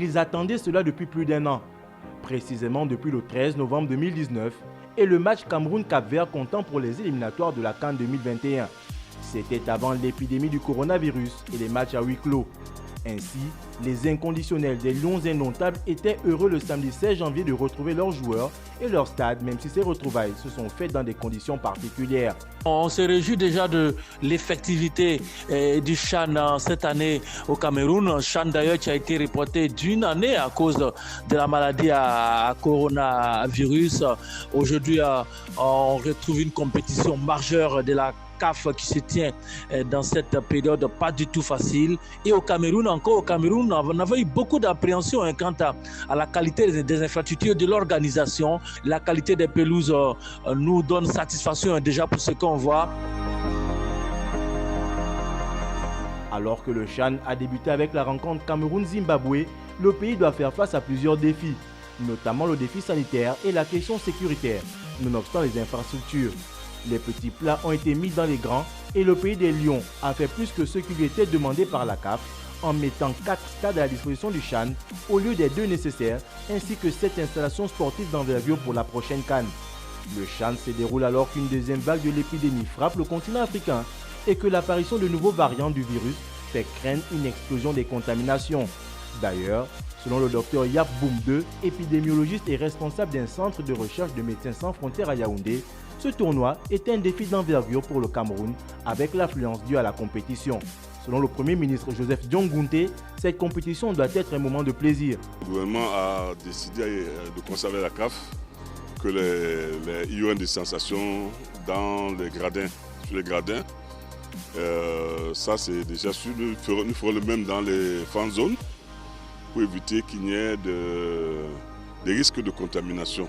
Ils attendaient cela depuis plus d'un an, précisément depuis le 13 novembre 2019 et le match Cameroun-Cap-Vert comptant pour les éliminatoires de la CAN 2021. C'était avant l'épidémie du coronavirus et les matchs à huis clos. Ainsi, les inconditionnels des Lions indomptables étaient heureux le samedi 16 janvier de retrouver leurs joueurs et leur stade, même si ces retrouvailles se sont faites dans des conditions particulières. On se réjouit déjà de l'effectivité du CHAN cette année au Cameroun. CHAN d'ailleurs qui a été reporté d'une année à cause de la maladie à coronavirus. Aujourd'hui, on retrouve une compétition majeure de la CAF qui se tient dans cette période pas du tout facile. Et au Cameroun, on avait eu beaucoup d'appréhension quant à la qualité des infrastructures de l'organisation. La qualité des pelouses nous donne satisfaction déjà pour ce qu'on voit. Alors que le CHAN a débuté avec la rencontre Cameroun-Zimbabwe, le pays doit faire face à plusieurs défis, notamment le défi sanitaire et la question sécuritaire, nonobstant les infrastructures. Les petits plats ont été mis dans les grands et le pays des Lions a fait plus que ce qui lui était demandé par la CAF en mettant 4 stades à la disposition du CHAN au lieu des 2 nécessaires ainsi que 7 installations sportives d'envergure pour la prochaine CAN. Le CHAN se déroule alors qu'une deuxième vague de l'épidémie frappe le continent africain et que l'apparition de nouveaux variants du virus fait craindre une explosion des contaminations. D'ailleurs, selon le docteur Yap Boum II, épidémiologiste et responsable d'un centre de recherche de Médecins sans frontières à Yaoundé, ce tournoi est un défi d'envergure pour le Cameroun avec l'affluence due à la compétition. Selon le Premier ministre Joseph Dion-Gounté, cette compétition doit être un moment de plaisir. Le gouvernement a décidé de conserver la CAF, que les ION de sensation dans les gradins, sur les gradins. Ça c'est déjà sûr, nous ferons le même dans les fan zones pour éviter qu'il n'y ait des risques de contamination.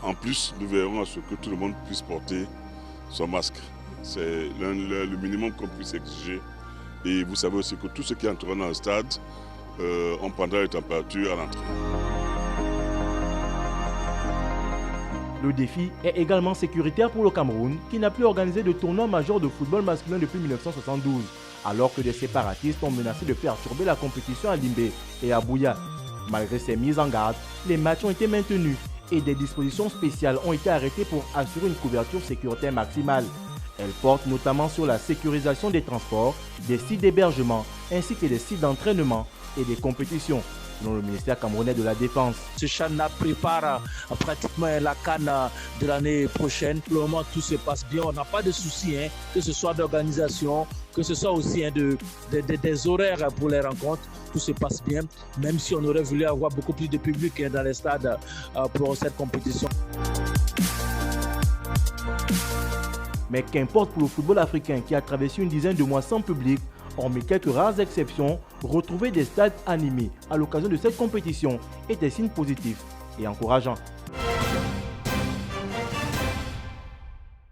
En plus, nous verrons à ce que tout le monde puisse porter son masque. C'est le minimum qu'on puisse exiger. Et vous savez aussi que tous ceux qui entreront dans le stade, on prendra les températures à l'entrée. Le défi est également sécuritaire pour le Cameroun, qui n'a plus organisé de tournoi majeur de football masculin depuis 1972, alors que des séparatistes ont menacé de faire turber la compétition à Limbé et à Bouya. Malgré ces mises en garde, les matchs ont été maintenus et des dispositions spéciales ont été arrêtées pour assurer une couverture sécuritaire maximale. Elles portent notamment sur la sécurisation des transports, des sites d'hébergement ainsi que des sites d'entraînement et des compétitions, selon le ministère camerounais de la Défense. Ce CHAN prépare pratiquement la CAN de l'année prochaine. Pour le moment, tout se passe bien. On n'a pas de soucis, que ce soit d'organisation, que ce soit aussi des horaires pour les rencontres. Tout se passe bien, même si on aurait voulu avoir beaucoup plus de public dans les stades pour cette compétition. Mais qu'importe pour le football africain qui a traversé une dizaine de mois sans public, hormis quelques rares exceptions, retrouver des stades animés à l'occasion de cette compétition est un signe positif et encourageant.